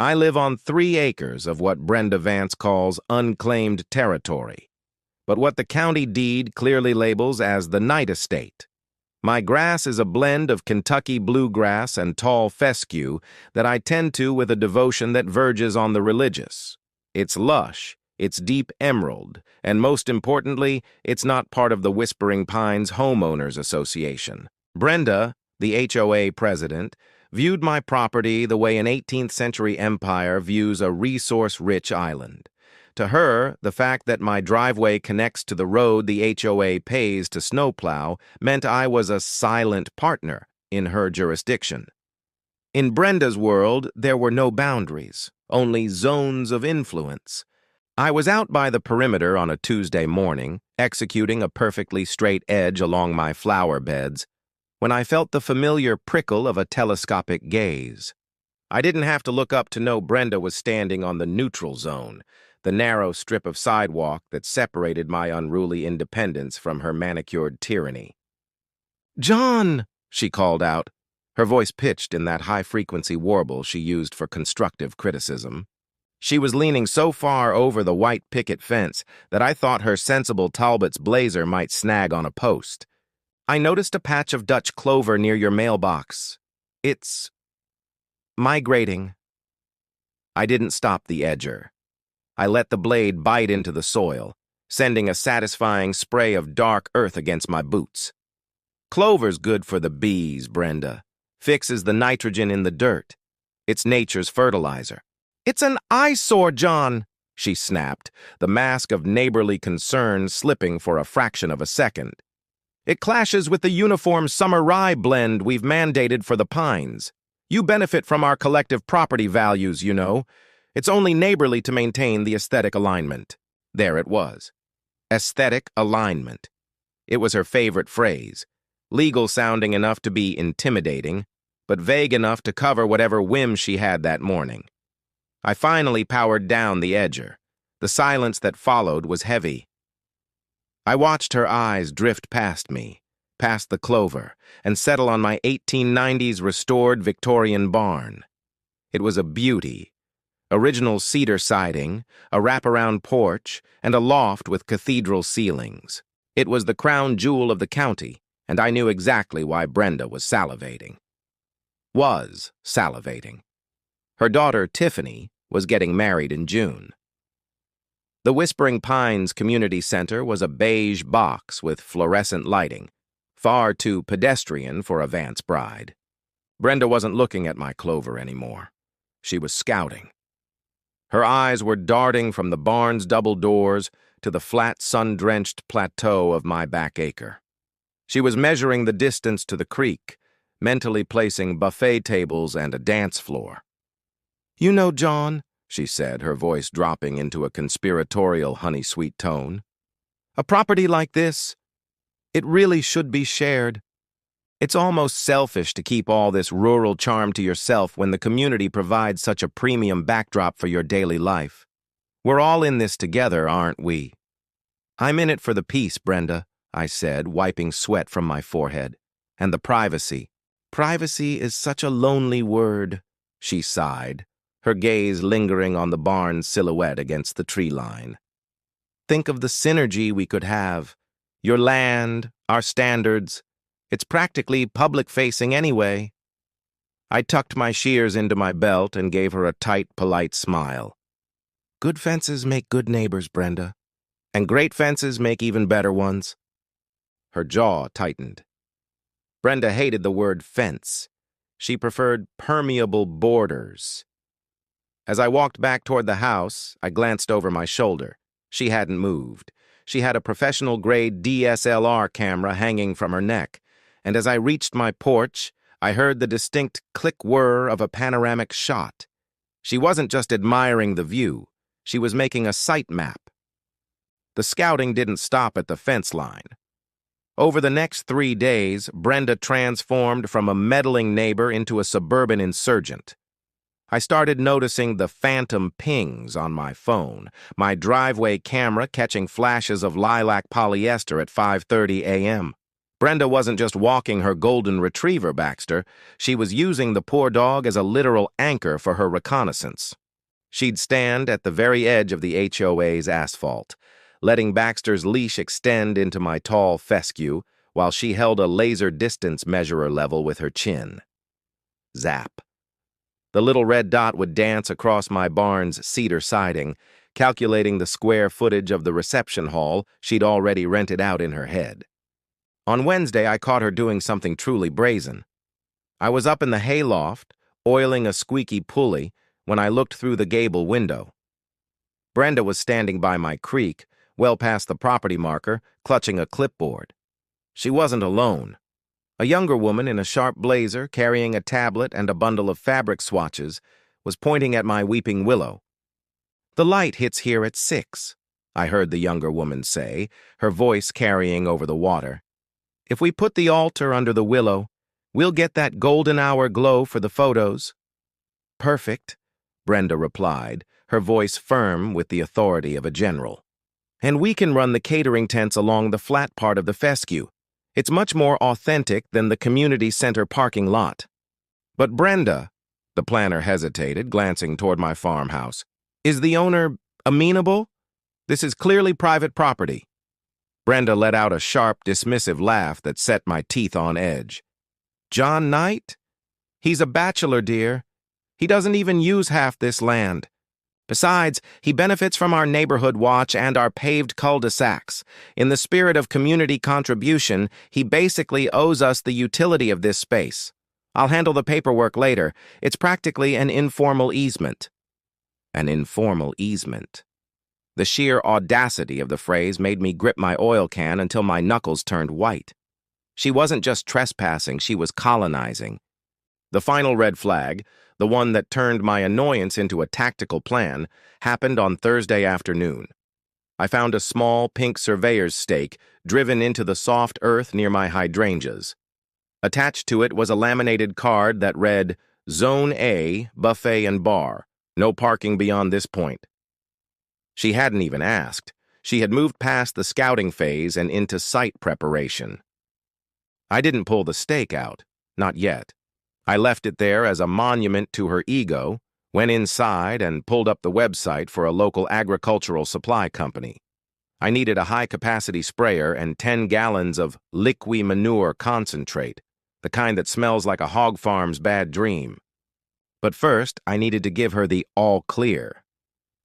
I live on 3 acres of what Brenda Vance calls unclaimed territory, but what the county deed clearly labels as the Night Estate. My grass is a blend of Kentucky bluegrass and tall fescue that I tend to with a devotion that verges on the religious. It's lush, it's deep emerald, and most importantly, it's not part of the Whispering Pines Homeowners Association. Brenda, the HOA president, viewed my property the way an 18th century empire views a resource-rich island. To her, the fact that my driveway connects to the road the HOA pays to snowplow meant I was a silent partner in her jurisdiction. In Brenda's world, there were no boundaries, only zones of influence. I was out by the perimeter on a Tuesday morning, executing a perfectly straight edge along my flower beds, when I felt the familiar prickle of a telescopic gaze. I didn't have to look up to know Brenda was standing on the neutral zone, the narrow strip of sidewalk that separated my unruly independence from her manicured tyranny. "John!" she called out, her voice pitched in that high-frequency warble she used for constructive criticism. She was leaning so far over the white picket fence that I thought her sensible Talbot's blazer might snag on a post. "I noticed a patch of Dutch clover near your mailbox. It's migrating." I didn't stop the edger. I let the blade bite into the soil, sending a satisfying spray of dark earth against my boots. "Clover's good for the bees, Brenda. Fixes the nitrogen in the dirt. It's nature's fertilizer." "It's an eyesore, John," she snapped, the mask of neighborly concern slipping for a fraction of a second. "It clashes with the uniform summer rye blend we've mandated for the pines. You benefit from our collective property values, you know. It's only neighborly to maintain the aesthetic alignment." There it was. Aesthetic alignment. It was her favorite phrase, legal-sounding enough to be intimidating, but vague enough to cover whatever whim she had that morning. I finally powered down the edger. The silence that followed was heavy. I watched her eyes drift past me, past the clover, and settle on my 1890s restored Victorian barn. It was a beauty. Original cedar siding, a wraparound porch, and a loft with cathedral ceilings. It was the crown jewel of the county, and I knew exactly why Brenda was salivating. Her daughter, Tiffany, was getting married in June. The Whispering Pines Community Center was a beige box with fluorescent lighting, far too pedestrian for a Vance bride. Brenda wasn't looking at my clover anymore. She was scouting. Her eyes were darting from the barn's double doors to the flat, sun-drenched plateau of my back acre. She was measuring the distance to the creek, mentally placing buffet tables and a dance floor. "You know, John," she said, her voice dropping into a conspiratorial honey-sweet tone, "a property like this, it really should be shared. It's almost selfish to keep all this rural charm to yourself when the community provides such a premium backdrop for your daily life. We're all in this together, aren't we?" "I'm in it for the peace, Brenda," I said, wiping sweat from my forehead. "And the privacy." "Privacy is such a lonely word," she sighed, her gaze lingering on the barn's silhouette against the tree line. "Think of the synergy we could have. Your land, our standards. It's practically public-facing anyway." I tucked my shears into my belt and gave her a tight, polite smile. "Good fences make good neighbors, Brenda. And great fences make even better ones." Her jaw tightened. Brenda hated the word fence. She preferred permeable borders. As I walked back toward the house, I glanced over my shoulder. She hadn't moved. She had a professional-grade DSLR camera hanging from her neck, and as I reached my porch, I heard the distinct click-whir of a panoramic shot. She wasn't just admiring the view. She was making a site map. The scouting didn't stop at the fence line. Over the next 3 days, Brenda transformed from a meddling neighbor into a suburban insurgent. I started noticing the phantom pings on my phone, my driveway camera catching flashes of lilac polyester at 5:30 a.m. Brenda wasn't just walking her golden retriever, Baxter. She was using the poor dog as a literal anchor for her reconnaissance. She'd stand at the very edge of the HOA's asphalt, letting Baxter's leash extend into my tall fescue while she held a laser distance measurer level with her chin. Zap. The little red dot would dance across my barn's cedar siding, calculating the square footage of the reception hall she'd already rented out in her head. On Wednesday, I caught her doing something truly brazen. I was up in the hayloft, oiling a squeaky pulley, when I looked through the gable window. Brenda was standing by my creek, well past the property marker, clutching a clipboard. She wasn't alone. A younger woman in a sharp blazer, carrying a tablet and a bundle of fabric swatches, was pointing at my weeping willow. "The light hits here at 6, I heard the younger woman say, her voice carrying over the water. "If we put the altar under the willow, we'll get that golden hour glow for the photos." "Perfect," Brenda replied, her voice firm with the authority of a general. "And we can run the catering tents along the flat part of the fescue. It's much more authentic than the community center parking lot." "But Brenda," the planner hesitated, glancing toward my farmhouse, "is the owner amenable? This is clearly private property." Brenda let out a sharp, dismissive laugh that set my teeth on edge. "John Knight? He's a bachelor, dear. He doesn't even use half this land. Besides, he benefits from our neighborhood watch and our paved cul-de-sacs. In the spirit of community contribution, he basically owes us the utility of this space. I'll handle the paperwork later. It's practically an informal easement." An informal easement. The sheer audacity of the phrase made me grip my oil can until my knuckles turned white. She wasn't just trespassing, she was colonizing. The final red flag, the one that turned my annoyance into a tactical plan, happened on Thursday afternoon. I found a small pink surveyor's stake driven into the soft earth near my hydrangeas. Attached to it was a laminated card that read, "Zone A, Buffet and Bar. No parking beyond this point." She hadn't even asked. She had moved past the scouting phase and into site preparation. I didn't pull the stake out, not yet. I left it there as a monument to her ego, went inside and pulled up the website for a local agricultural supply company. I needed a high-capacity sprayer and 10 gallons of liquid manure concentrate, the kind that smells like a hog farm's bad dream. But first, I needed to give her the all clear.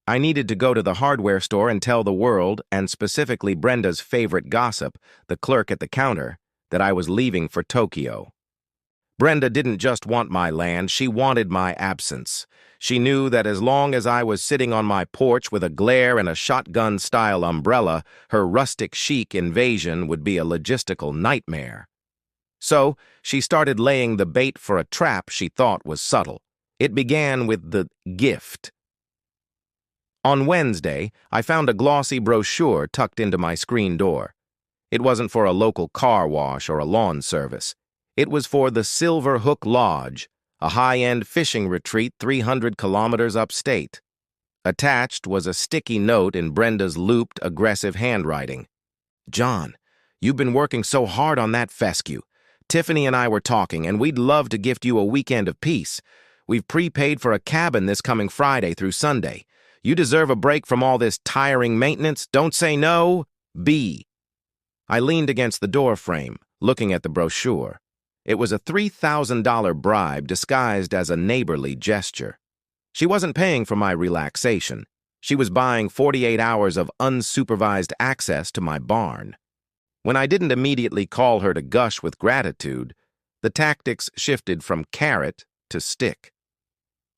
I needed to go to the hardware store and tell the world, and specifically Brenda's favorite gossip, the clerk at the counter, that I was leaving for Tokyo. Brenda didn't just want my land, she wanted my absence. She knew that as long as I was sitting on my porch with a glare and a shotgun-style umbrella, her rustic-chic invasion would be a logistical nightmare. So, she started laying the bait for a trap she thought was subtle. It began with the gift. On Wednesday, I found a glossy brochure tucked into my screen door. It wasn't for a local car wash or a lawn service. It was for the Silver Hook Lodge, a high-end fishing retreat 300 kilometers upstate. Attached was a sticky note in Brenda's looped, aggressive handwriting. "John, you've been working so hard on that fescue. Tiffany and I were talking, and we'd love to gift you a weekend of peace. We've prepaid for a cabin this coming Friday through Sunday. You deserve a break from all this tiring maintenance. Don't say no. B." I leaned against the door frame, looking at the brochure. It was a $3,000 bribe disguised as a neighborly gesture. She wasn't paying for my relaxation. She was buying 48 hours of unsupervised access to my barn. When I didn't immediately call her to gush with gratitude, the tactics shifted from carrot to stick.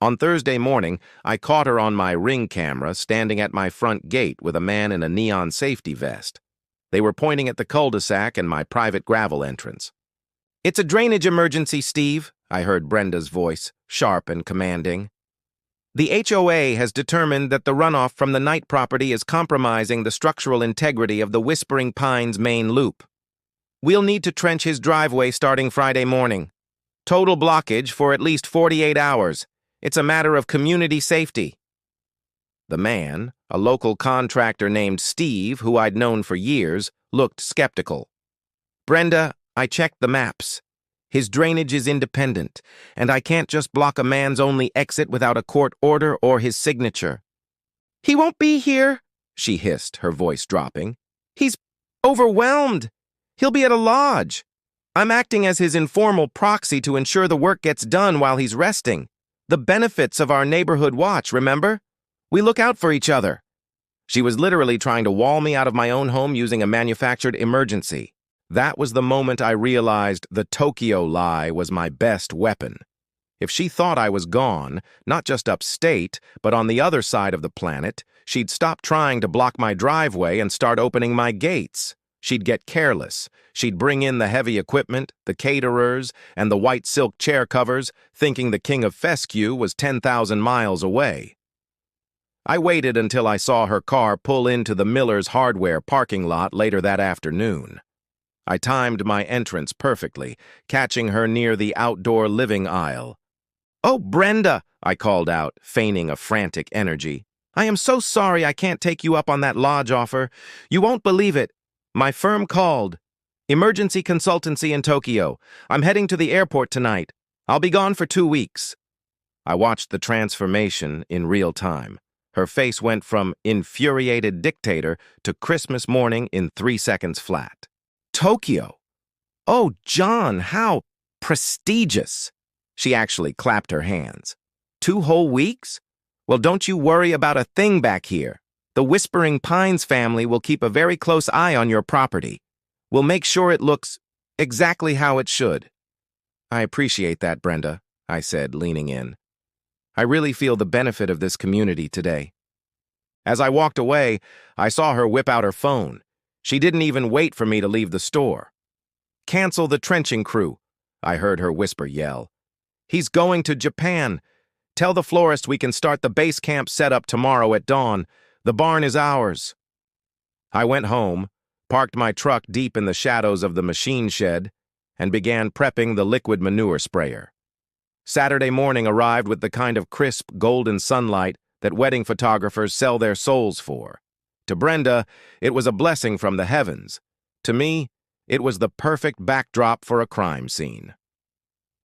On Thursday morning, I caught her on my Ring camera standing at my front gate with a man in a neon safety vest. They were pointing at the cul-de-sac and my private gravel entrance. "It's a drainage emergency, Steve," I heard Brenda's voice, sharp and commanding. "The HOA has determined that the runoff from the Knight property is compromising the structural integrity of the Whispering Pines main loop. We'll need to trench his driveway starting Friday morning. Total blockage for at least 48 hours. It's a matter of community safety." The man, a local contractor named Steve, who I'd known for years, looked skeptical. "Brenda, I checked the maps. His drainage is independent, and I can't just block a man's only exit without a court order or his signature. He won't be here, she hissed, her voice dropping. He's overwhelmed. He'll be at a lodge. I'm acting as his informal proxy to ensure the work gets done while he's resting. The benefits of our neighborhood watch, remember? We look out for each other. She was literally trying to wall me out of my own home using a manufactured emergency. That was the moment I realized the Tokyo lie was my best weapon. If she thought I was gone, not just upstate, but on the other side of the planet, she'd stop trying to block my driveway and start opening my gates. She'd get careless. She'd bring in the heavy equipment, the caterers, and the white silk chair covers, thinking the king of fescue was 10,000 miles away. I waited until I saw her car pull into the Miller's hardware parking lot later that afternoon. I timed my entrance perfectly, catching her near the outdoor living aisle. "Oh, Brenda," I called out, feigning a frantic energy. "I am so sorry I can't take you up on that lodge offer. You won't believe it. My firm called. Emergency consultancy in Tokyo. I'm heading to the airport tonight. I'll be gone for 2 weeks." I watched the transformation in real time. Her face went from infuriated dictator to Christmas morning in 3 seconds flat. Tokyo? Oh, John, how prestigious. She actually clapped her hands. 2 whole weeks? Well, don't you worry about a thing back here. The Whispering Pines family will keep a very close eye on your property. We'll make sure it looks exactly how it should. I appreciate that, Brenda, I said, leaning in. I really feel the benefit of this community today. As I walked away, I saw her whip out her phone. She didn't even wait for me to leave the store. "Cancel the trenching crew," I heard her whisper yell. "He's going to Japan. Tell the florist we can start the base camp setup tomorrow at dawn. The barn is ours." I went home, parked my truck deep in the shadows of the machine shed, and began prepping the liquid manure sprayer. Saturday morning arrived with the kind of crisp, golden sunlight that wedding photographers sell their souls for. To Brenda, it was a blessing from the heavens. To me, it was the perfect backdrop for a crime scene.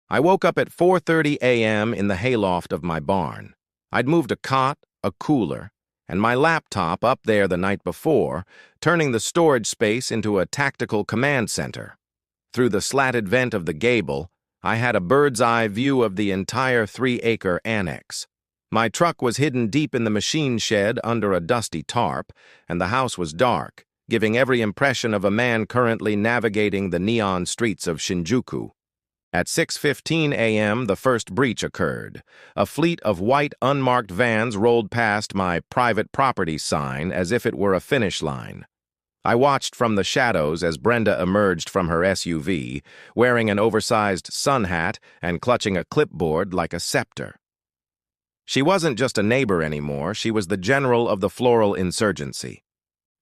I woke up at 4:30 a.m. in the hayloft of my barn. I'd moved a cot, a cooler, and my laptop up there the night before, turning the storage space into a tactical command center. Through the slatted vent of the gable, I had a bird's-eye view of the entire 3-acre annex. My truck was hidden deep in the machine shed under a dusty tarp, and the house was dark, giving every impression of a man currently navigating the neon streets of Shinjuku. At 6:15 a.m., the first breach occurred. A fleet of white, unmarked vans rolled past my private property sign as if it were a finish line. I watched from the shadows as Brenda emerged from her SUV, wearing an oversized sun hat and clutching a clipboard like a scepter. She wasn't just a neighbor anymore, she was the general of the floral insurgency.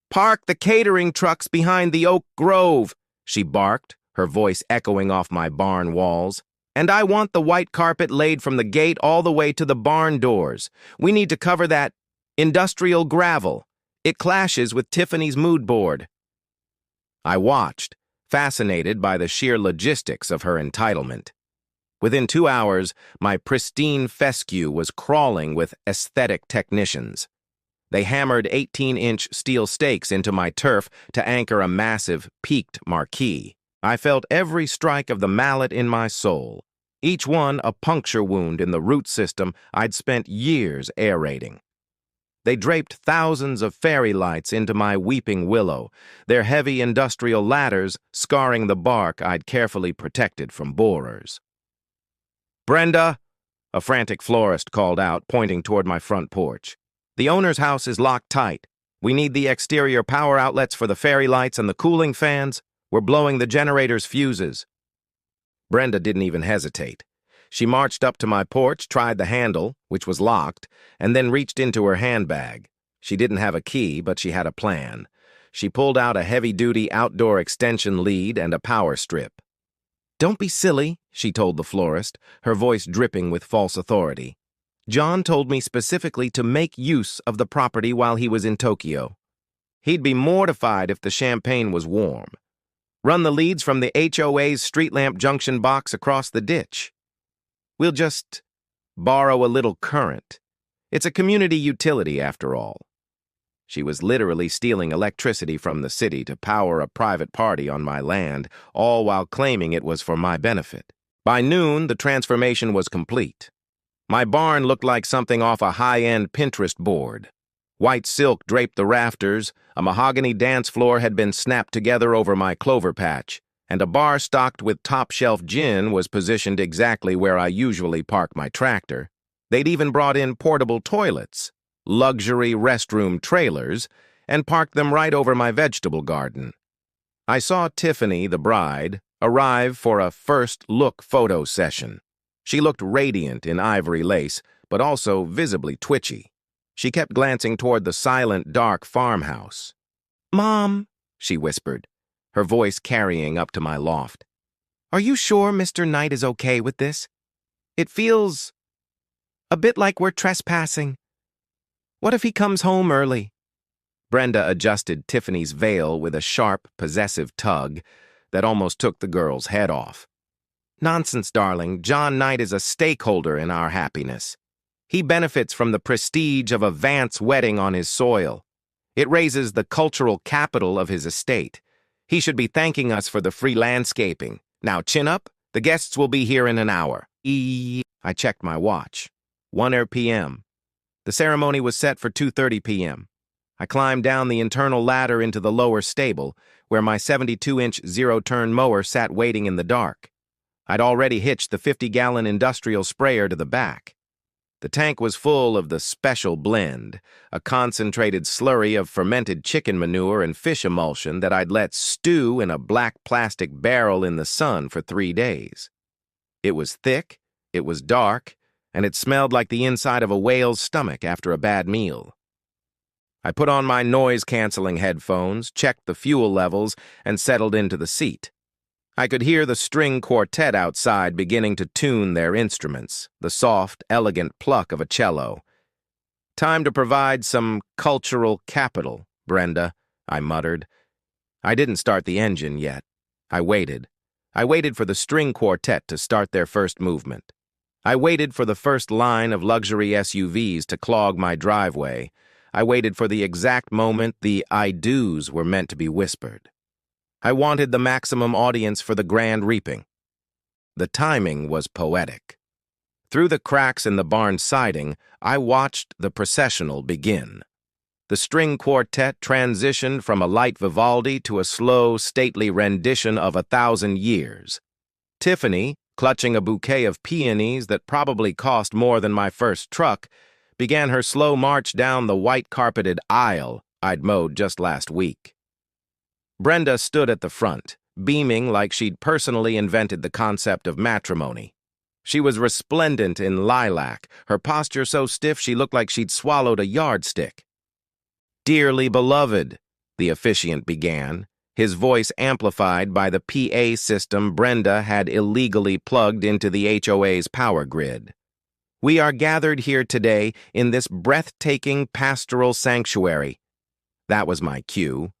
"Park the catering trucks behind the oak grove," she barked, her voice echoing off my barn walls. "And I want the white carpet laid from the gate all the way to the barn doors. We need to cover that industrial gravel. It clashes with Tiffany's mood board." I watched, fascinated by the sheer logistics of her entitlement. Within 2 hours, my pristine fescue was crawling with aesthetic technicians. They hammered 18-inch steel stakes into my turf to anchor a massive, peaked marquee. I felt every strike of the mallet in my soul, each one a puncture wound in the root system I'd spent years aerating. They draped thousands of fairy lights into my weeping willow, their heavy industrial ladders scarring the bark I'd carefully protected from borers. "Brenda," a frantic florist called out, pointing toward my front porch. "The owner's house is locked tight. We need the exterior power outlets for the fairy lights and the cooling fans. We're blowing the generator's fuses." Brenda didn't even hesitate. She marched up to my porch, tried the handle, which was locked, and then reached into her handbag. She didn't have a key, but she had a plan. She pulled out a heavy-duty outdoor extension lead and a power strip. "Don't be silly," she told the florist, her voice dripping with false authority. "John told me specifically to make use of the property while he was in Tokyo. He'd be mortified if the champagne was warm. Run the leads from the HOA's street lamp junction box across the ditch. We'll just borrow a little current. It's a community utility, after all. She was literally stealing electricity from the city to power a private party on my land, all while claiming it was for my benefit. By noon, the transformation was complete. My barn looked like something off a high-end Pinterest board. White silk draped the rafters, a mahogany dance floor had been snapped together over my clover patch, and a bar stocked with top-shelf gin was positioned exactly where I usually park my tractor. They'd even brought in portable toilets, luxury restroom trailers, and parked them right over my vegetable garden. I saw Tiffany, the bride, arrive for a first-look photo session. She looked radiant in ivory lace, but also visibly twitchy. She kept glancing toward the silent, dark farmhouse. "Mom," she whispered, her voice carrying up to my loft. "Are you sure Mr. Knight is okay with this? It feels a bit like we're trespassing. What if he comes home early?" Brenda adjusted Tiffany's veil with a sharp, possessive tug that almost took the girl's head off. "Nonsense, darling. John Knight is a stakeholder in our happiness. He benefits from the prestige of a Vance wedding on his soil. It raises the cultural capital of his estate. He should be thanking us for the free landscaping. Now, chin up. The guests will be here in an hour." I checked my watch. 1 p.m. The ceremony was set for 2:30 p.m. I climbed down the internal ladder into the lower stable, where my 72-inch zero-turn mower sat waiting in the dark. I'd already hitched the 50-gallon industrial sprayer to the back. The tank was full of the special blend, a concentrated slurry of fermented chicken manure and fish emulsion that I'd let stew in a black plastic barrel in the sun for 3 days. It was thick, it was dark, and it smelled like the inside of a whale's stomach after a bad meal. I put on my noise-canceling headphones, checked the fuel levels, and settled into the seat. I could hear the string quartet outside beginning to tune their instruments, the soft, elegant pluck of a cello. "Time to provide some cultural capital, Brenda," I muttered. I didn't start the engine yet. I waited. I waited for the string quartet to start their first movement. I waited for the first line of luxury SUVs to clog my driveway. I waited for the exact moment the "I do's" were meant to be whispered. I wanted the maximum audience for the grand reaping. The timing was poetic. Through the cracks in the barn siding, I watched the processional begin. The string quartet transitioned from a light Vivaldi to a slow, stately rendition of 1,000 Years. Tiffany, clutching a bouquet of peonies that probably cost more than my first truck, began her slow march down the white-carpeted aisle I'd mowed just last week. Brenda stood at the front, beaming like she'd personally invented the concept of matrimony. She was resplendent in lilac, her posture so stiff she looked like she'd swallowed a yardstick. "Dearly beloved," the officiant began, his voice amplified by the PA system Brenda had illegally plugged into the HOA's power grid. "We are gathered here today in this breathtaking pastoral sanctuary." That was my cue.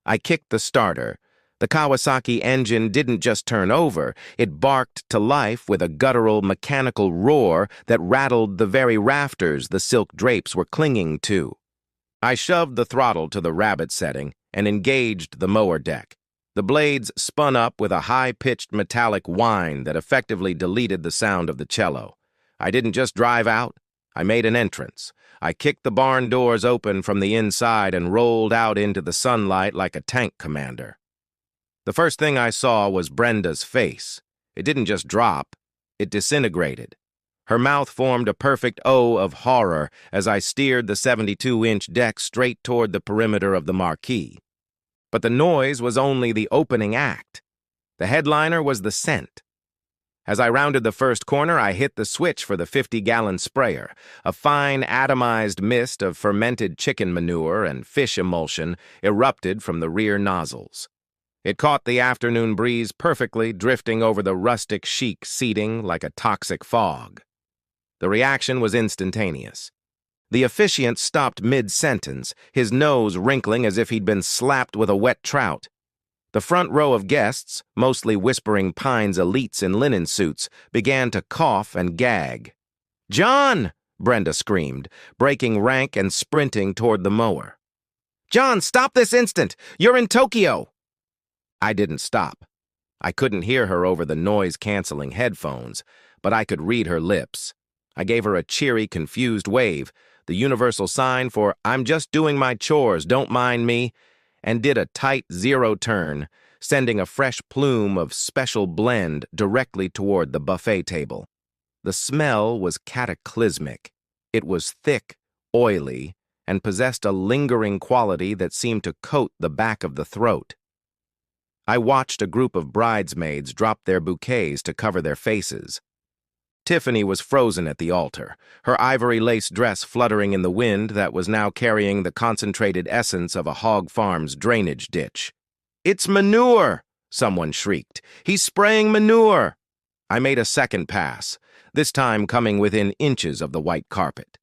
I kicked the starter. The Kawasaki engine didn't just turn over, it barked to life with a guttural mechanical roar that rattled the very rafters the silk drapes were clinging to. I shoved the throttle to the rabbit setting and engaged the mower deck. The blades spun up with a high-pitched metallic whine that effectively deleted the sound of the cello. I didn't just drive out, I made an entrance. I kicked the barn doors open from the inside and rolled out into the sunlight like a tank commander. The first thing I saw was Brenda's face. It didn't just drop, it disintegrated. Her mouth formed a perfect O of horror as I steered the 72-inch deck straight toward the perimeter of the marquee. But the noise was only the opening act. The headliner was the scent. As I rounded the first corner, I hit the switch for the 50-gallon sprayer. A fine, atomized mist of fermented chicken manure and fish emulsion erupted from the rear nozzles. It caught the afternoon breeze perfectly, drifting over the rustic-chic seating like a toxic fog. The reaction was instantaneous. The officiant stopped mid-sentence, his nose wrinkling as if he'd been slapped with a wet trout. The front row of guests, mostly Whispering Pines elites in linen suits, began to cough and gag. "John!" Brenda screamed, breaking rank and sprinting toward the mower. "John, stop this instant! You're in Tokyo!" I didn't stop. I couldn't hear her over the noise-canceling headphones, but I could read her lips. I gave her a cheery, confused wave, the universal sign for "I'm just doing my chores, don't mind me," and did a tight zero turn, sending a fresh plume of special blend directly toward the buffet table. The smell was cataclysmic. It was thick, oily, and possessed a lingering quality that seemed to coat the back of the throat. I watched a group of bridesmaids drop their bouquets to cover their faces. Tiffany was frozen at the altar, her ivory lace dress fluttering in the wind that was now carrying the concentrated essence of a hog farm's drainage ditch. "It's Manure!" someone shrieked. "He's spraying Manure!" I made a second pass, this time coming within inches of the white carpet.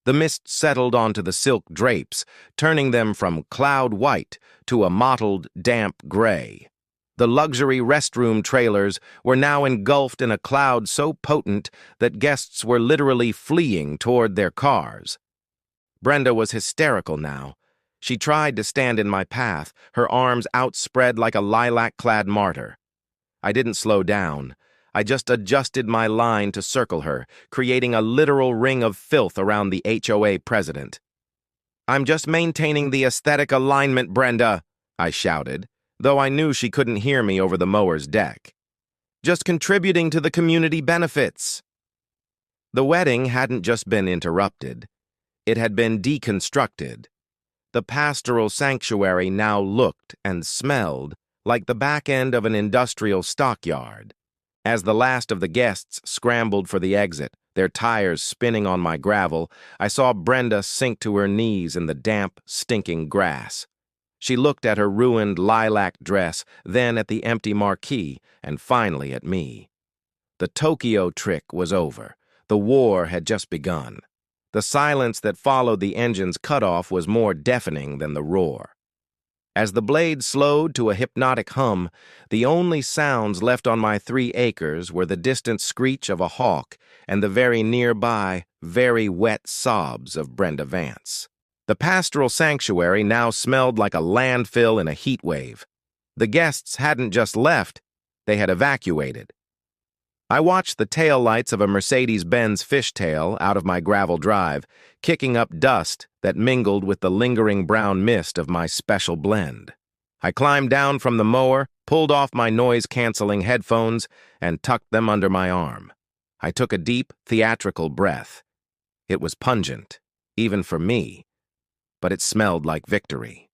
The mist settled onto the silk drapes, turning them from cloud white to a mottled, damp gray. The luxury restroom trailers were now engulfed in a cloud so potent that guests were literally fleeing toward their cars. Brenda was hysterical now. She tried to stand in my path, her arms outspread like a lilac-clad martyr. I didn't slow down. I just adjusted my line to circle her, creating a literal ring of filth around the HOA President. "I'm just maintaining the aesthetic alignment, Brenda," I shouted, though I knew she couldn't hear me over the mower's deck. "Just contributing to the community benefits." The wedding hadn't just been interrupted. It had been deconstructed. The pastoral sanctuary now looked and smelled like the back end of an industrial stockyard. As the last of the guests scrambled for the exit, their tires spinning on my gravel, I saw Brenda sink to her knees in the damp, stinking grass. She looked at her ruined lilac dress, then at the empty marquee, and finally at me. The Tokyo trick was over. The war had just begun. The silence that followed the engine's cutoff was more deafening than the roar. As the blade slowed to a hypnotic hum, the only sounds left on my 3 acres were the distant screech of a hawk and the very nearby, very wet sobs of Brenda Vance. The pastoral sanctuary now smelled like a landfill in a heat wave. The guests hadn't just left, they had evacuated. I watched the taillights of a Mercedes-Benz fishtail out of my gravel drive, kicking up dust that mingled with the lingering brown mist of my special blend. I climbed down from the mower, pulled off my noise-canceling headphones, and tucked them under my arm. I took a deep, theatrical breath. It was pungent, even for me, but it smelled like victory.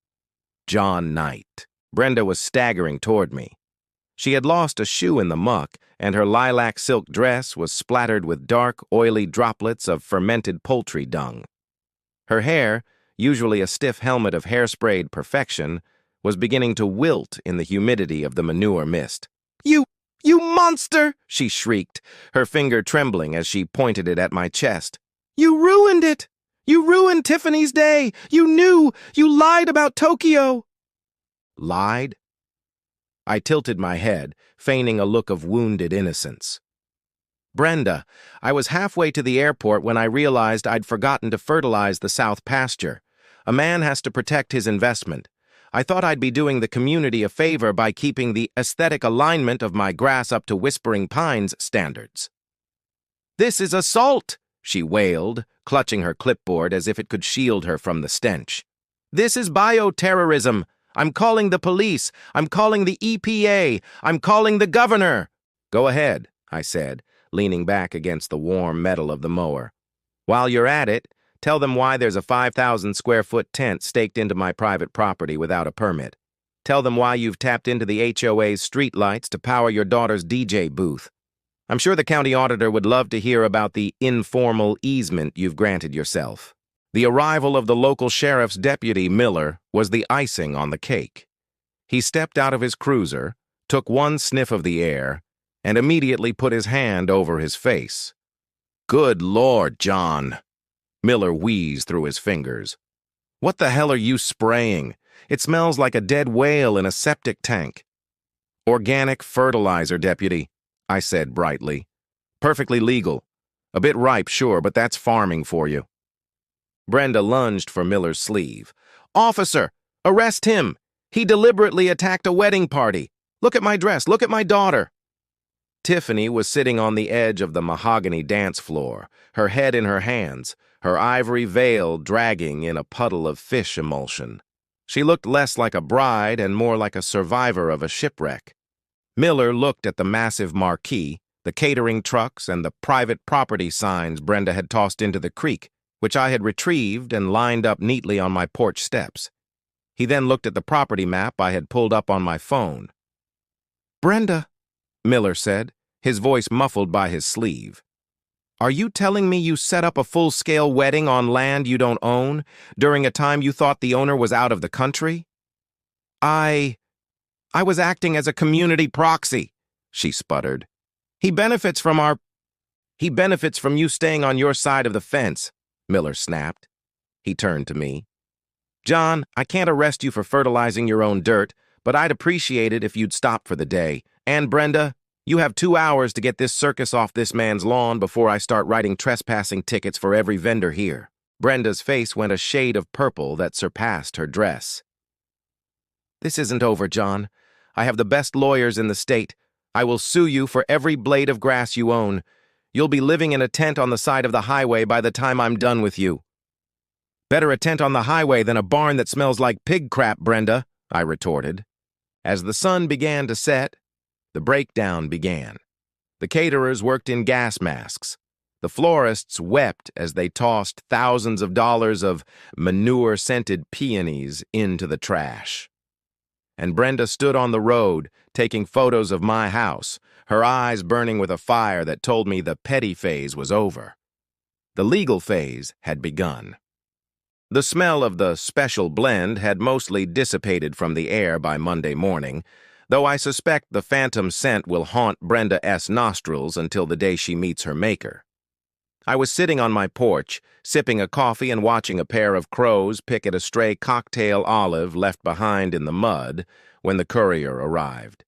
John Knight. Brenda was staggering toward me. She had lost a shoe in the muck, and her lilac silk dress was splattered with dark, oily droplets of fermented poultry dung. Her hair, usually a stiff helmet of hairsprayed perfection, was beginning to wilt in the humidity of the manure mist. You monster!" she shrieked, her finger trembling as she pointed it at my chest. "You ruined it! You ruined Tiffany's day! You knew! You lied about Tokyo!" Lied? I tilted my head, feigning a look of wounded innocence. "Brenda, I was halfway to the airport when I realized I'd forgotten to fertilize the south pasture. A man has to protect his investment. I thought I'd be doing the community a favor by keeping the aesthetic alignment of my grass up to Whispering Pines standards." "This is assault!" she wailed, clutching her clipboard as if it could shield her from the stench. "This is bioterrorism! I'm calling the police! I'm calling the EPA! I'm calling the governor!" "Go ahead," I said, leaning back against the warm metal of the mower. "While you're at it, tell them why there's a 5,000-square-foot tent staked into my private property without a permit. Tell them why you've tapped into the HOA's streetlights to power your daughter's DJ booth. I'm sure the county auditor would love to hear about the informal easement you've granted yourself." The arrival of the local sheriff's deputy, Miller, was the icing on the cake. He stepped out of his cruiser, took one sniff of the air, and immediately put his hand over his face. "Good Lord, John!" Miller wheezed through his fingers. "What the hell are you spraying? It smells like a dead whale in a septic tank. Organic fertilizer, deputy, I said brightly. Perfectly legal. A bit ripe, sure, but that's farming for you. Brenda lunged for Miller's sleeve. Officer, arrest him! He deliberately attacked a wedding party. Look at my dress, look at my daughter. Tiffany was sitting on the edge of the mahogany dance floor, her head in her hands, her ivory veil dragging in a puddle of fish emulsion. She looked less like a bride and more like a survivor of a shipwreck. Miller looked at the massive marquee, the catering trucks, and the private property signs Brenda had tossed into the creek, which I had retrieved and lined up neatly on my porch steps. He then looked at the property map I had pulled up on my phone. Brenda, Miller said, his voice muffled by his sleeve. Are you telling me you set up a full-scale wedding on land you don't own, during a time you thought the owner was out of the country? I was acting as a community proxy, she sputtered. He benefits from you staying on your side of the fence, Miller snapped. He turned to me. John, I can't arrest you for fertilizing your own dirt, but I'd appreciate it if you'd stop for the day. And Brenda, you have 2 hours to get this circus off this man's lawn before I start writing trespassing tickets for every vendor here. Brenda's face went a shade of purple that surpassed her dress. This isn't over, John. I have the best lawyers in the state. I will sue you for every blade of grass you own. You'll be living in a tent on the side of the highway by the time I'm done with you. Better a tent on the highway than a barn that smells like pig crap, Brenda, I retorted. As the sun began to set, the breakdown began. The caterers worked in gas masks. The florists wept as they tossed thousands of dollars of manure-scented peonies into the trash. And Brenda stood on the road, taking photos of my house, her eyes burning with a fire that told me the petty phase was over. The legal phase had begun. The smell of the special blend had mostly dissipated from the air by Monday morning, though I suspect the phantom scent will haunt Brenda S. nostrils until the day she meets her maker. I was sitting on my porch, sipping a coffee and watching a pair of crows pick at a stray cocktail olive left behind in the mud when the courier arrived.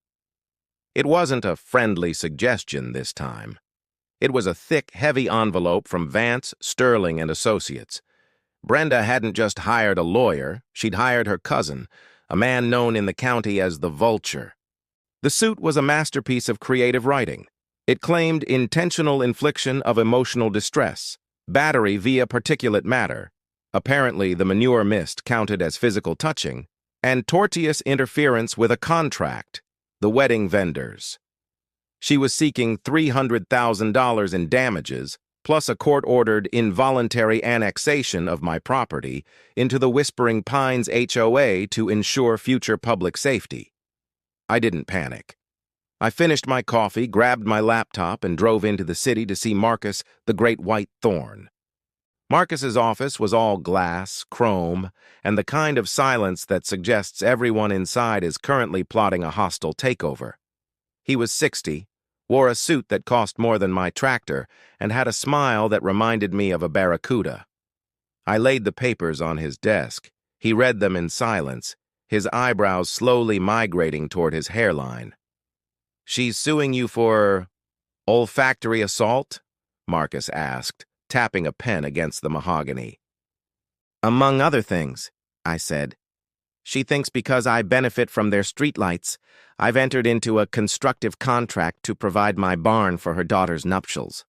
It wasn't a friendly suggestion this time. It was a thick, heavy envelope from Vance, Sterling and Associates. Brenda hadn't just hired a lawyer, she'd hired her cousin, a man known in the county as the Vulture. The suit was a masterpiece of creative writing. It claimed intentional infliction of emotional distress, battery via particulate matter, apparently the manure mist counted as physical touching, and tortious interference with a contract, the wedding vendors. She was seeking $300,000 in damages, plus a court-ordered involuntary annexation of my property into the Whispering Pines HOA to ensure future public safety. I didn't panic. I finished my coffee, grabbed my laptop, and drove into the city to see Marcus, the Great White Thorn. Marcus's office was all glass, chrome, and the kind of silence that suggests everyone inside is currently plotting a hostile takeover. He was 60, wore a suit that cost more than my tractor, and had a smile that reminded me of a barracuda. I laid the papers on his desk. He read them in silence, his eyebrows slowly migrating toward his hairline. She's suing you for olfactory assault? Marcus asked, tapping a pen against the mahogany. Among other things, I said. She thinks because I benefit from their streetlights, I've entered into a constructive contract to provide my barn for her daughter's nuptials.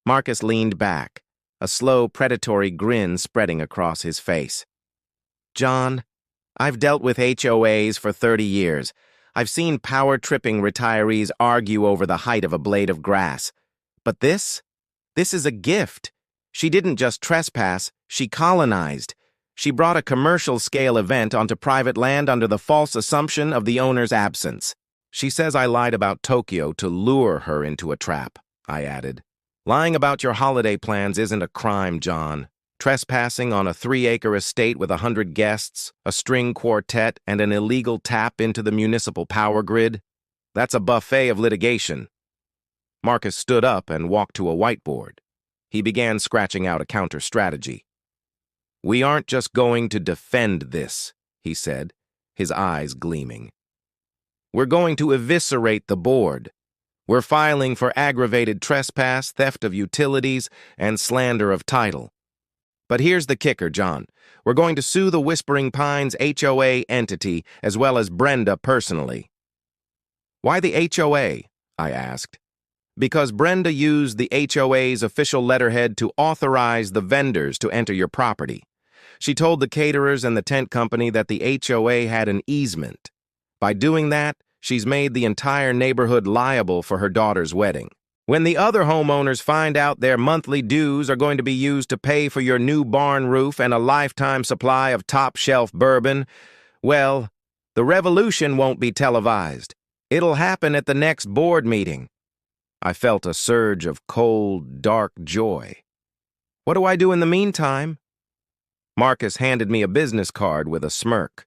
Marcus leaned back, a slow, predatory grin spreading across his face. John, I've dealt with HOAs for 30 years. I've seen power-tripping retirees argue over the height of a blade of grass. But this is a gift. She didn't just trespass, she colonized. She brought a commercial-scale event onto private land under the false assumption of the owner's absence. She says I lied about Tokyo to lure her into a trap, I added. Lying about your holiday plans isn't a crime, John. Trespassing on a 3-acre estate with 100 guests, a string quartet, and an illegal tap into the municipal power grid? That's a buffet of litigation. Marcus stood up and walked to a whiteboard. He began scratching out a counter-strategy. We aren't just going to defend this, he said, his eyes gleaming. "We're going to eviscerate the board. We're filing for aggravated trespass, theft of utilities, and slander of title. But here's the kicker, John. We're going to sue the Whispering Pines HOA entity as well as Brenda personally." "Why the HOA?" I asked. "Because Brenda used the HOA's official letterhead to authorize the vendors to enter your property. She told the caterers and the tent company that the HOA had an easement. By doing that, she's made the entire neighborhood liable for her daughter's wedding. When the other homeowners find out their monthly dues are going to be used to pay for your new barn roof and a lifetime supply of top-shelf bourbon, well, the revolution won't be televised. It'll happen at the next board meeting." I felt a surge of cold, dark joy. "What do I do in the meantime?" Marcus handed me a business card with a smirk.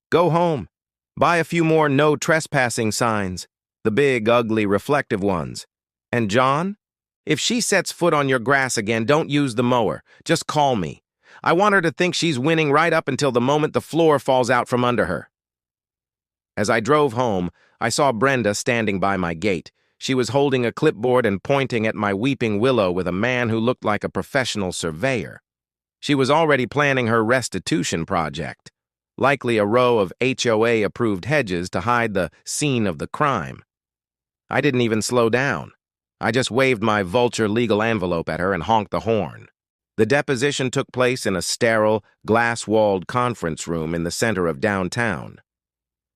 "Go home. Buy a few more no trespassing signs, the big, ugly, reflective ones. And John, if she sets foot on your grass again, don't use the mower. Just call me. I want her to think she's winning right up until the moment the floor falls out from under her." As I drove home, I saw Brenda standing by my gate. She was holding a clipboard and pointing at my weeping willow with a man who looked like a professional surveyor. She was already planning her restitution project, likely a row of HOA-approved hedges to hide the scene of the crime. I didn't even slow down. I just waved my vulture legal envelope at her and honked the horn. The deposition took place in a sterile, glass-walled conference room in the center of downtown.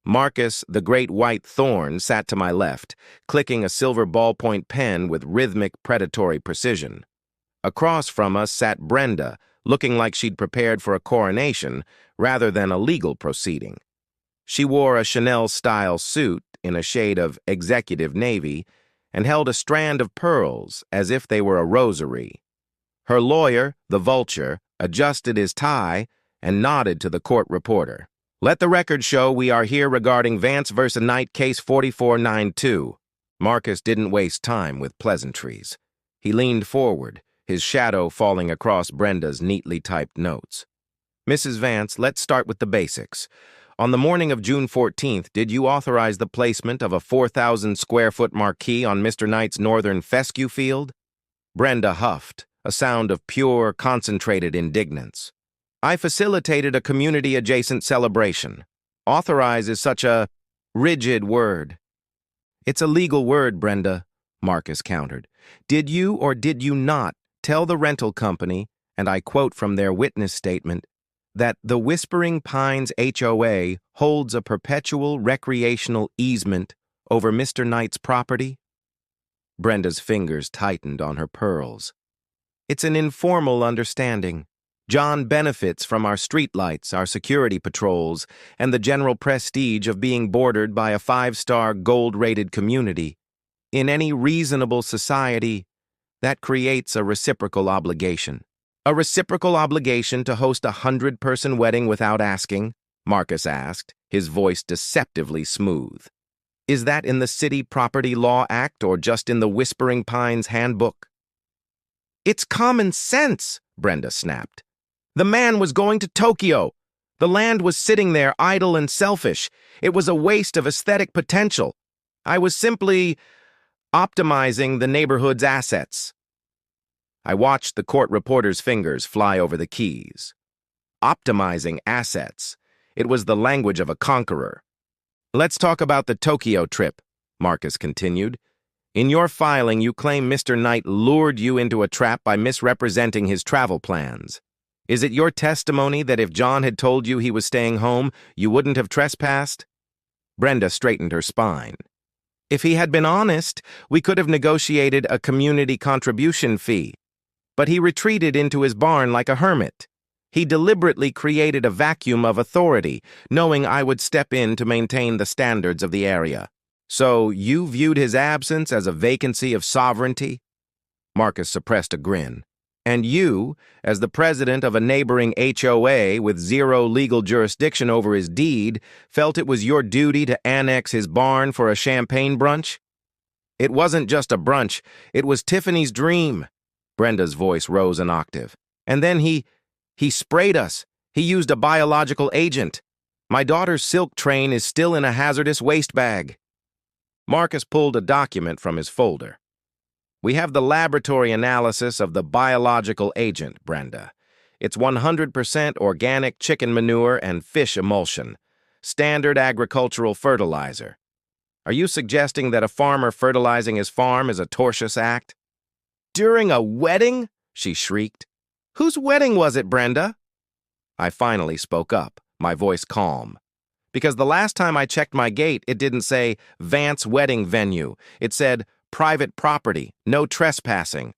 Marcus, the great white thorn, sat to my left, clicking a silver ballpoint pen with rhythmic, predatory precision. Across from us sat Brenda, looking like she'd prepared for a coronation rather than a legal proceeding. She wore a Chanel-style suit in a shade of executive navy and held a strand of pearls as if they were a rosary. Her lawyer, the vulture, adjusted his tie and nodded to the court reporter. "Let the record show we are here regarding Vance v. Knight, case 4492. Marcus didn't waste time with pleasantries. He leaned forward, his shadow falling across Brenda's neatly typed notes. "Mrs. Vance, let's start with the basics. On the morning of June 14th, did you authorize the placement of a 4,000-square-foot marquee on Mr. Knight's northern fescue field?" Brenda huffed, a sound of pure, concentrated indignance. "I facilitated a community-adjacent celebration. Authorize is such a rigid word." "It's a legal word, Brenda," Marcus countered. "Did you or did you not tell the rental company, and I quote from their witness statement, that the Whispering Pines HOA holds a perpetual recreational easement over Mr. Knight's property?" Brenda's fingers tightened on her pearls. "It's an informal understanding. John benefits from our streetlights, our security patrols, and the general prestige of being bordered by a 5-star gold-rated community. In any reasonable society, that creates a reciprocal obligation." "A reciprocal obligation to host a 100-person wedding without asking?" Marcus asked, his voice deceptively smooth. "Is that in the City Property Law Act or just in the Whispering Pines Handbook?" "It's common sense," Brenda snapped. "The man was going to Tokyo. The land was sitting there idle and selfish. It was a waste of aesthetic potential. I was simply optimizing the neighborhood's assets." I watched the court reporter's fingers fly over the keys. Optimizing assets. It was the language of a conqueror. "Let's talk about the Tokyo trip," Marcus continued. "In your filing, you claim Mr. Knight lured you into a trap by misrepresenting his travel plans. Is it your testimony that if John had told you he was staying home, you wouldn't have trespassed?" Brenda straightened her spine. "If he had been honest, we could have negotiated a community contribution fee. But he retreated into his barn like a hermit. He deliberately created a vacuum of authority, knowing I would step in to maintain the standards of the area. So you viewed his absence as a vacancy of sovereignty?" Marcus suppressed a grin. "And you, as the president of a neighboring HOA with zero legal jurisdiction over his deed, felt it was your duty to annex his barn for a champagne brunch?" "It wasn't just a brunch, it was Tiffany's dream." Brenda's voice rose an octave. "And then he sprayed us. He used a biological agent." My daughter's silk train is still in a hazardous waste bag. Marcus pulled a document from his folder. We have the laboratory analysis of the biological agent, Brenda. It's 100% organic chicken manure and fish emulsion, standard agricultural fertilizer. Are you suggesting that a farmer fertilizing his farm is a tortious act? During a wedding? She shrieked. Whose wedding was it, Brenda? I finally spoke up, my voice calm. Because the last time I checked my gate, it didn't say Vance Wedding Venue. It said private property, no trespassing.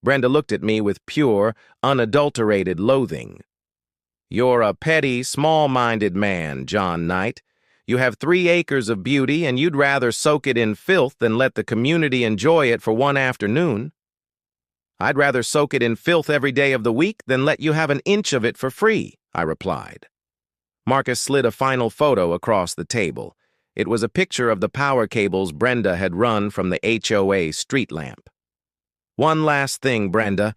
Brenda looked at me with pure, unadulterated loathing. You're a petty, small-minded man, John Knight. You have 3 acres of beauty, and you'd rather soak it in filth than let the community enjoy it for one afternoon. I'd rather soak it in filth every day of the week than let you have an inch of it for free, I replied. Marcus slid a final photo across the table. It was a picture of the power cables Brenda had run from the HOA street lamp. One last thing, Brenda.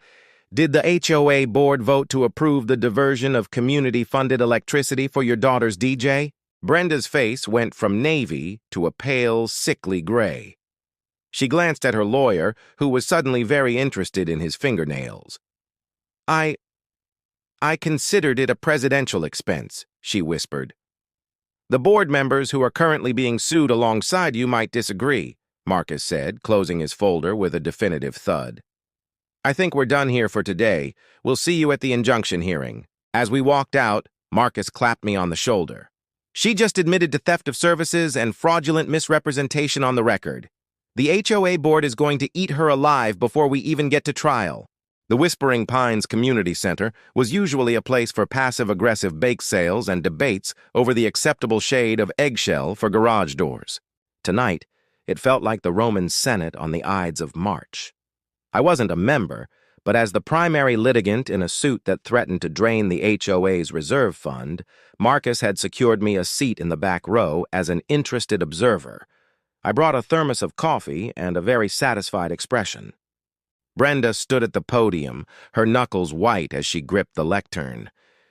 Did the HOA board vote to approve the diversion of community-funded electricity for your daughter's DJ? Brenda's face went from navy to a pale, sickly gray. She glanced at her lawyer, who was suddenly very interested in his fingernails. I considered it a presidential expense, she whispered. The board members who are currently being sued alongside you might disagree, Marcus said, closing his folder with a definitive thud. I think we're done here for today. We'll see you at the injunction hearing. As we walked out, Marcus clapped me on the shoulder. She just admitted to theft of services and fraudulent misrepresentation on the record. The HOA board is going to eat her alive before we even get to trial. The Whispering Pines Community Center was usually a place for passive-aggressive bake sales and debates over the acceptable shade of eggshell for garage doors. Tonight, it felt like the Roman Senate on the Ides of March. I wasn't a member, but as the primary litigant in a suit that threatened to drain the HOA's reserve fund, Marcus had secured me a seat in the back row as an interested observer. I brought a thermos of coffee and a very satisfied expression. Brenda stood at the podium, her knuckles white as she gripped the lectern.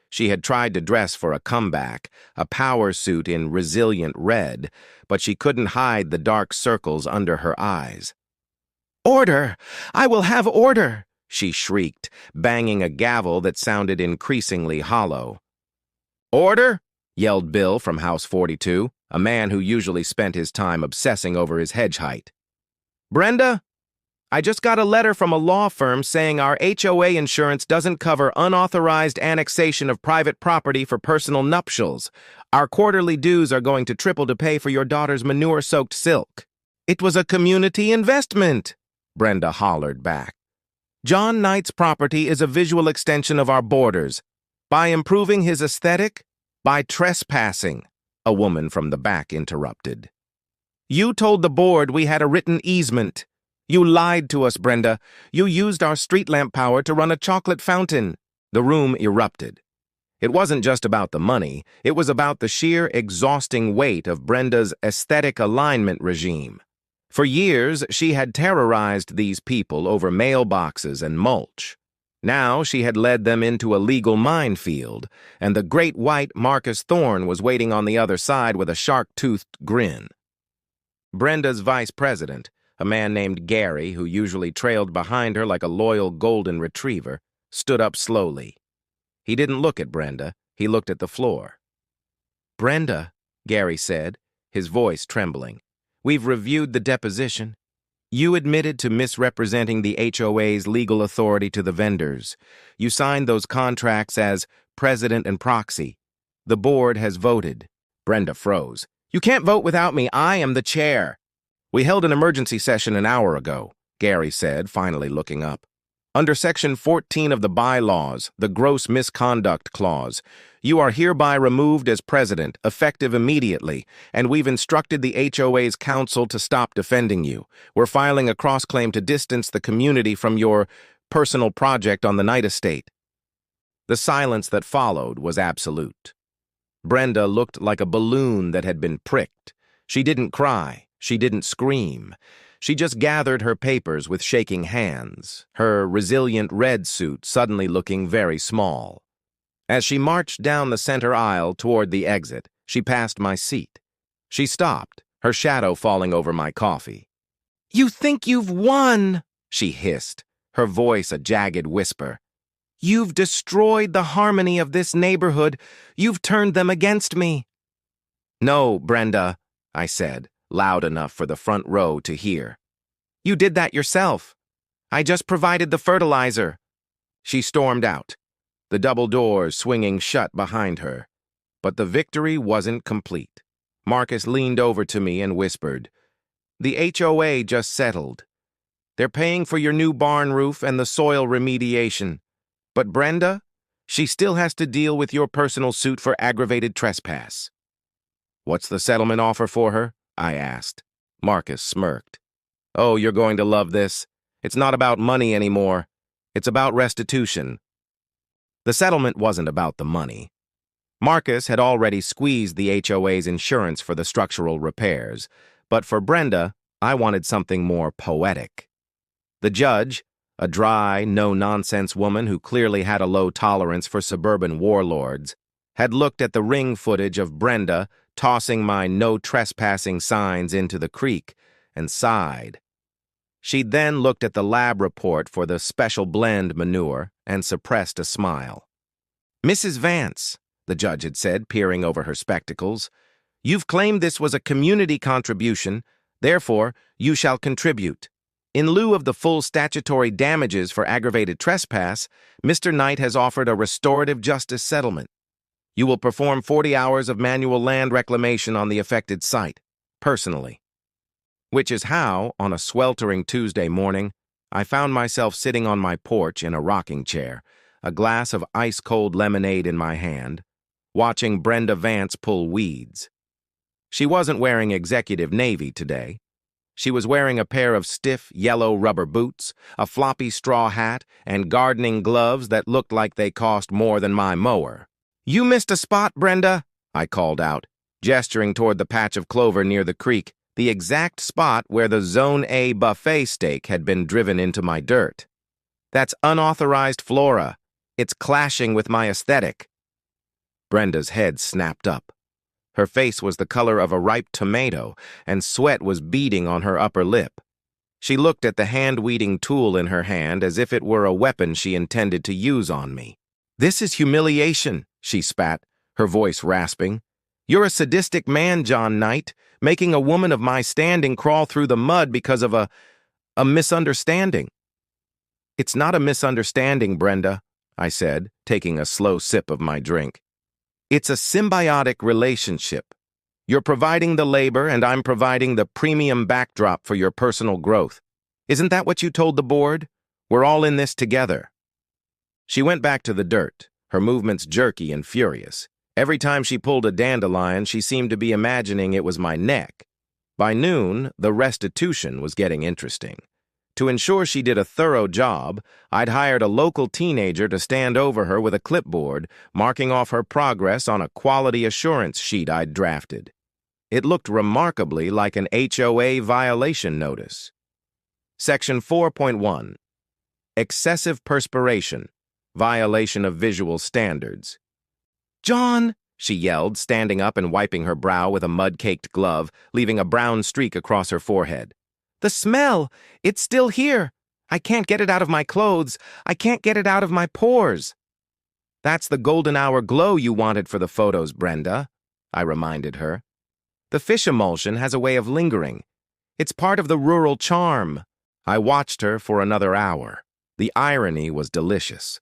She had tried to dress for a comeback, a power suit in resilient red, but she couldn't hide the dark circles under her eyes. "Order! I will have order!" she shrieked, banging a gavel that sounded increasingly hollow. "Order!" yelled Bill from House 42, a man who usually spent his time obsessing over his hedge height. "Brenda, I just got a letter from a law firm saying our HOA insurance doesn't cover unauthorized annexation of private property for personal nuptials. Our quarterly dues are going to triple to pay for your daughter's manure-soaked silk." "It was a community investment," Brenda hollered back. "John Knight's property is a visual extension of our borders. By improving his aesthetic, by trespassing," a woman from the back interrupted. "You told the board we had a written easement. You lied to us, Brenda. You used our street lamp power to run a chocolate fountain." The room erupted. It wasn't just about the money. It was about the sheer exhausting weight of Brenda's aesthetic alignment regime. For years, she had terrorized these people over mailboxes and mulch. Now she had led them into a legal minefield, and the great white Marcus Thorne was waiting on the other side with a shark-toothed grin. Brenda's vice president, a man named Gary, who usually trailed behind her like a loyal golden retriever, stood up slowly. He didn't look at Brenda, he looked at the floor. "Brenda," Gary said, his voice trembling, "we've reviewed the deposition. You admitted to misrepresenting the HOA's legal authority to the vendors. You signed those contracts as president and proxy. The board has voted." Brenda froze. "You can't vote without me. I am the chair." "We held an emergency session an hour ago," Gary said, finally looking up. "Under Section 14 of the bylaws, the gross misconduct clause, you are hereby removed as president, effective immediately, and we've instructed the HOA's counsel to stop defending you. We're filing a cross-claim to distance the community from your personal project on the Knight estate." The silence that followed was absolute. Brenda looked like a balloon that had been pricked. She didn't cry. She didn't scream. She just gathered her papers with shaking hands, her resilient red suit suddenly looking very small. As she marched down the center aisle toward the exit, she passed my seat. She stopped, her shadow falling over my coffee. "You think you've won," she hissed, her voice a jagged whisper. "You've destroyed the harmony of this neighborhood. You've turned them against me." "No, Brenda," I said, loud enough for the front row to hear. "You did that yourself. I just provided the fertilizer." She stormed out, the double doors swinging shut behind her. But the victory wasn't complete. Marcus leaned over to me and whispered, "The HOA just settled. They're paying for your new barn roof and the soil remediation. But Brenda, she still has to deal with your personal suit for aggravated trespass." "What's the settlement offer for her?" I asked. Marcus smirked. "Oh, you're going to love this. It's not about money anymore. It's about restitution." The settlement wasn't about the money. Marcus had already squeezed the HOA's insurance for the structural repairs, but for Brenda, I wanted something more poetic. The judge, a dry, no-nonsense woman who clearly had a low tolerance for suburban warlords, had looked at the ring footage of Brenda tossing my no trespassing signs into the creek and sighed. She'd then looked at the lab report for the special blend manure and suppressed a smile. "Mrs. Vance," the judge had said, peering over her spectacles, "you've claimed this was a community contribution, therefore you shall contribute. In lieu of the full statutory damages for aggravated trespass, Mr. Knight has offered a restorative justice settlement. You will perform 40 hours of manual land reclamation on the affected site, personally." Which is how, on a sweltering Tuesday morning, I found myself sitting on my porch in a rocking chair, a glass of ice-cold lemonade in my hand, watching Brenda Vance pull weeds. She wasn't wearing executive navy today. She was wearing a pair of stiff, yellow rubber boots, a floppy straw hat, and gardening gloves that looked like they cost more than my mower. "You missed a spot, Brenda," I called out, gesturing toward the patch of clover near the creek, the exact spot where the Zone A buffet steak had been driven into my dirt. "That's unauthorized flora. It's clashing with my aesthetic." Brenda's head snapped up. Her face was the color of a ripe tomato, and sweat was beading on her upper lip. She looked at the hand-weeding tool in her hand as if it were a weapon she intended to use on me. "This is humiliation," she spat, her voice rasping. "You're a sadistic man, John Knight, making a woman of my standing crawl through the mud because of a misunderstanding." "It's not a misunderstanding, Brenda," I said, taking a slow sip of my drink. "It's a symbiotic relationship. You're providing the labor and I'm providing the premium backdrop for your personal growth. Isn't that what you told the board? We're all in this together." She went back to the dirt, her movements jerky and furious. Every time she pulled a dandelion, she seemed to be imagining it was my neck. By noon, the restitution was getting interesting. To ensure she did a thorough job, I'd hired a local teenager to stand over her with a clipboard, marking off her progress on a quality assurance sheet I'd drafted. It looked remarkably like an HOA violation notice. Section 4.1. Excessive perspiration, violation of visual standards. "John," she yelled, standing up and wiping her brow with a mud-caked glove, leaving a brown streak across her forehead. "The smell! It's still here! I can't get it out of my clothes. I can't get it out of my pores." "That's the golden hour glow you wanted for the photos, Brenda," I reminded her. "The fish emulsion has a way of lingering. It's part of the rural charm." I watched her for another hour. The irony was delicious.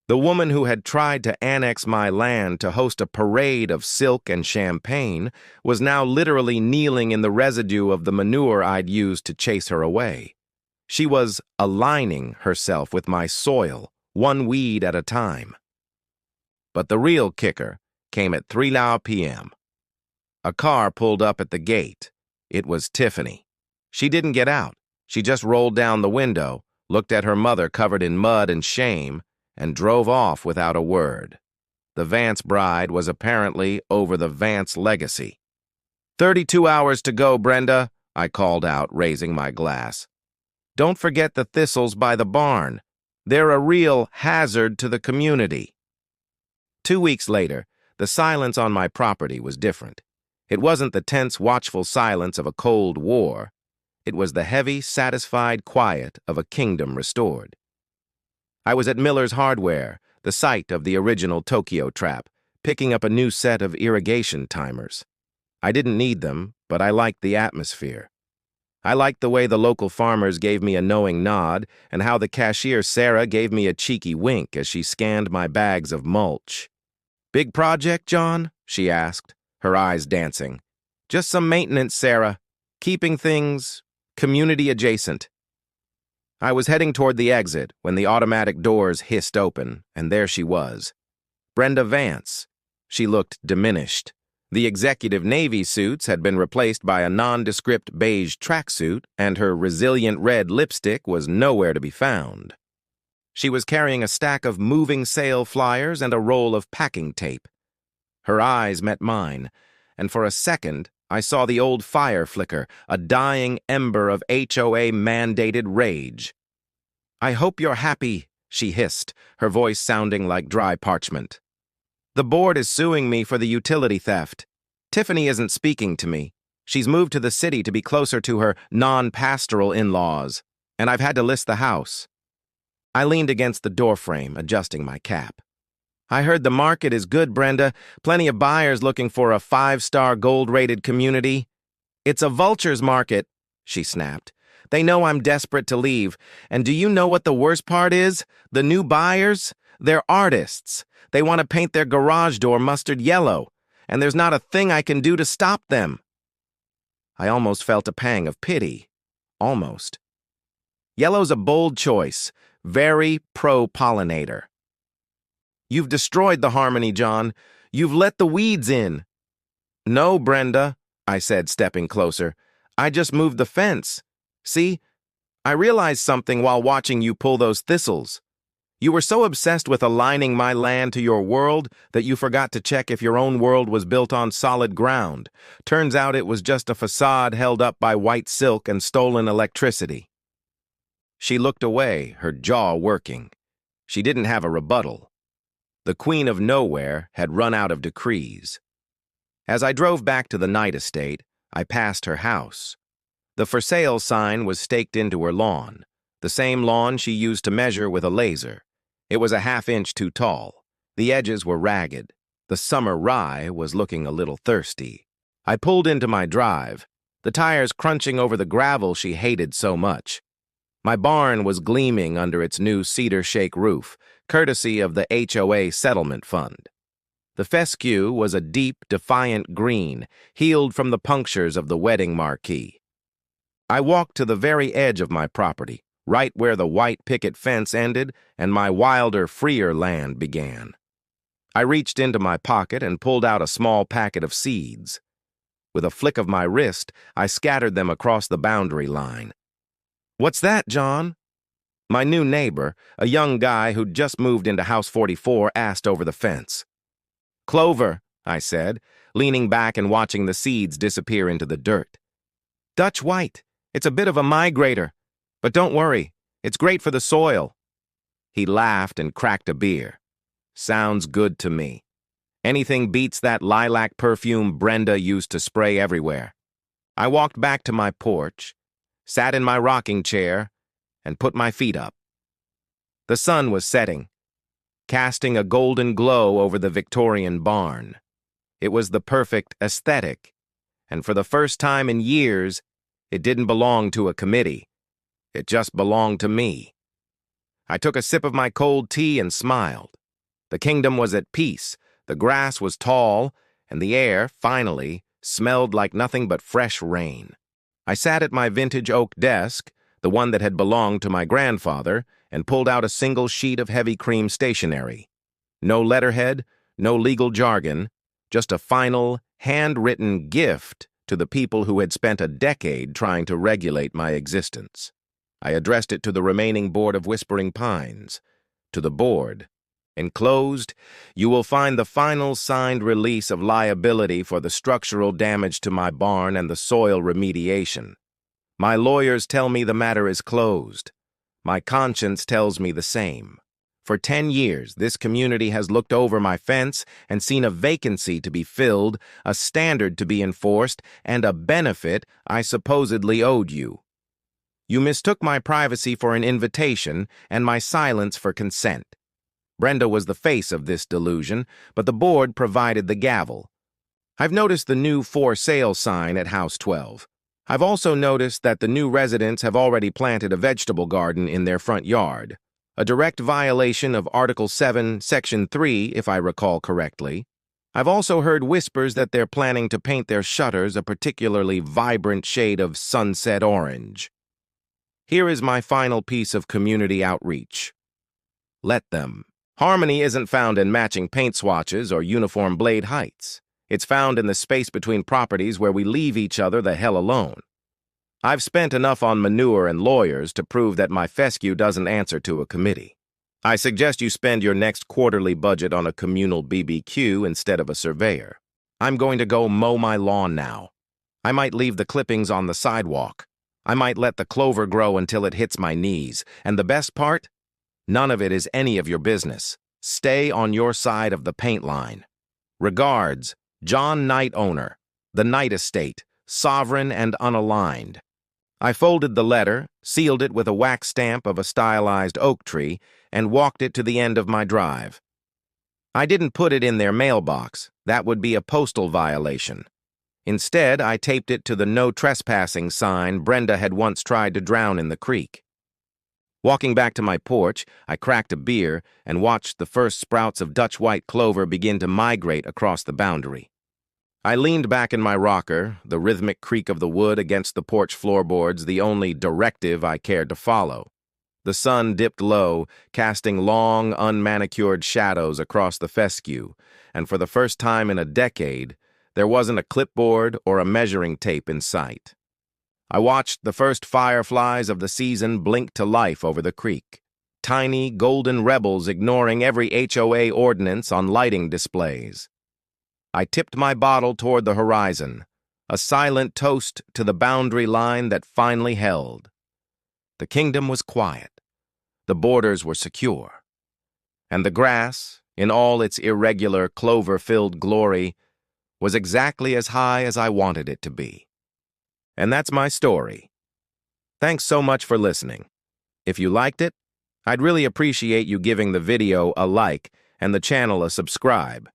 The woman who had tried to annex my land to host a parade of silk and champagne was now literally kneeling in the residue of the manure I'd used to chase her away. She was aligning herself with my soil, one weed at a time. But the real kicker came at 3 p.m. A car pulled up at the gate. It was Tiffany. She didn't get out. She just rolled down the window, looked at her mother covered in mud and shame, and drove off without a word. The Vance bride was apparently over the Vance legacy. 32 hours to go, Brenda," I called out, raising my glass. "Don't forget the thistles by the barn. They're a real hazard to the community." 2 weeks later, the silence on my property was different. It wasn't the tense, watchful silence of a cold war. It was the heavy, satisfied quiet of a kingdom restored. I was at Miller's Hardware, the site of the original Tokyo trap, picking up a new set of irrigation timers. I didn't need them, but I liked the atmosphere. I liked the way the local farmers gave me a knowing nod and how the cashier, Sarah, gave me a cheeky wink as she scanned my bags of mulch. "Big project, John?" she asked, her eyes dancing. "Just some maintenance, Sarah. Keeping things community adjacent." I was heading toward the exit when the automatic doors hissed open, and there she was. Brenda Vance. She looked diminished. The executive Navy suits had been replaced by a nondescript beige tracksuit, and her resilient red lipstick was nowhere to be found. She was carrying a stack of moving sale flyers and a roll of packing tape. Her eyes met mine, and for a second I saw the old fire flicker, a dying ember of HOA-mandated rage. "I hope you're happy," she hissed, her voice sounding like dry parchment. "The board is suing me for the utility theft. Tiffany isn't speaking to me. She's moved to the city to be closer to her non-pastoral in-laws, and I've had to list the house." I leaned against the doorframe, adjusting my cap. "I heard the market is good, Brenda. Plenty of buyers looking for a 5-star gold-rated community." "It's a vulture's market," she snapped. "They know I'm desperate to leave. And do you know what the worst part is? The new buyers? They're artists. They want to paint their garage door mustard yellow, and there's not a thing I can do to stop them." I almost felt a pang of pity. Almost. Yellow's a bold choice, very pro-pollinator. "You've destroyed the harmony, John. You've let the weeds in." "No, Brenda," I said, stepping closer. "I just moved the fence. See, I realized something while watching you pull those thistles. You were so obsessed with aligning my land to your world that you forgot to check if your own world was built on solid ground. Turns out it was just a facade held up by white silk and stolen electricity." She looked away, her jaw working. She didn't have a rebuttal. The Queen of Nowhere had run out of decrees. As I drove back to the night estate, I passed her house. The for sale sign was staked into her lawn, the same lawn she used to measure with a laser. It was a half-inch too tall. The edges were ragged. The summer rye was looking a little thirsty. I pulled into my drive, the tires crunching over the gravel she hated so much. My barn was gleaming under its new cedar shake roof, courtesy of the HOA Settlement Fund. The fescue was a deep, defiant green, healed from the punctures of the wedding marquee. I walked to the very edge of my property, right where the white picket fence ended and my wilder, freer land began. I reached into my pocket and pulled out a small packet of seeds. With a flick of my wrist, I scattered them across the boundary line. "What's that, John?" My new neighbor, a young guy who'd just moved into House 44, asked over the fence. "Clover," I said, leaning back and watching the seeds disappear into the dirt. "Dutch white. It's a bit of a migrator. But don't worry, it's great for the soil." He laughed and cracked a beer. "Sounds good to me. Anything beats that lilac perfume Brenda used to spray everywhere." I walked back to my porch, sat in my rocking chair, and put my feet up. The sun was setting, casting a golden glow over the Victorian barn. It was the perfect aesthetic, and for the first time in years, it didn't belong to a committee. It just belonged to me. I took a sip of my cold tea and smiled. The kingdom was at peace, the grass was tall, and the air, finally, smelled like nothing but fresh rain. I sat at my vintage oak desk, the one that had belonged to my grandfather, and pulled out a single sheet of heavy cream stationery. No letterhead, no legal jargon, just a final, handwritten gift to the people who had spent a decade trying to regulate my existence. I addressed it to the remaining board of Whispering Pines. To the board. Enclosed, you will find the final signed release of liability for the structural damage to my barn and the soil remediation. My lawyers tell me the matter is closed. My conscience tells me the same. For 10 years, this community has looked over my fence and seen a vacancy to be filled, a standard to be enforced, and a benefit I supposedly owed you. You mistook my privacy for an invitation and my silence for consent. Brenda was the face of this delusion, but the board provided the gavel. I've noticed the new for sale sign at House 12. I've also noticed that the new residents have already planted a vegetable garden in their front yard, a direct violation of Article 7, Section 3, if I recall correctly. I've also heard whispers that they're planning to paint their shutters a particularly vibrant shade of sunset orange. Here is my final piece of community outreach. Let them. Harmony isn't found in matching paint swatches or uniform blade heights. It's found in the space between properties where we leave each other the hell alone. I've spent enough on manure and lawyers to prove that my fescue doesn't answer to a committee. I suggest you spend your next quarterly budget on a communal BBQ instead of a surveyor. I'm going to go mow my lawn now. I might leave the clippings on the sidewalk. I might let the clover grow until it hits my knees. And the best part? None of it is any of your business. Stay on your side of the paint line. Regards, John Knight, owner, the Knight Estate, sovereign and unaligned. I folded the letter, sealed it with a wax stamp of a stylized oak tree, and walked it to the end of my drive. I didn't put it in their mailbox. That would be a postal violation. Instead, I taped it to the no trespassing sign Brenda had once tried to drown in the creek. Walking back to my porch, I cracked a beer and watched the first sprouts of Dutch white clover begin to migrate across the boundary. I leaned back in my rocker, the rhythmic creak of the wood against the porch floorboards the only directive I cared to follow. The sun dipped low, casting long, unmanicured shadows across the fescue, and for the first time in a decade, there wasn't a clipboard or a measuring tape in sight. I watched the first fireflies of the season blink to life over the creek, tiny golden rebels ignoring every HOA ordinance on lighting displays. I tipped my bottle toward the horizon, a silent toast to the boundary line that finally held. The kingdom was quiet, the borders were secure, and the grass, in all its irregular, clover-filled glory, was exactly as high as I wanted it to be. And that's my story. Thanks so much for listening. If you liked it, I'd really appreciate you giving the video a like and the channel a subscribe.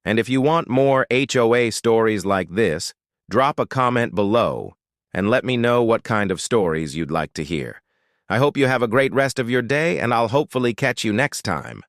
And if you want more HOA stories like this, drop a comment below and let me know what kind of stories you'd like to hear. I hope you have a great rest of your day, and I'll hopefully catch you next time.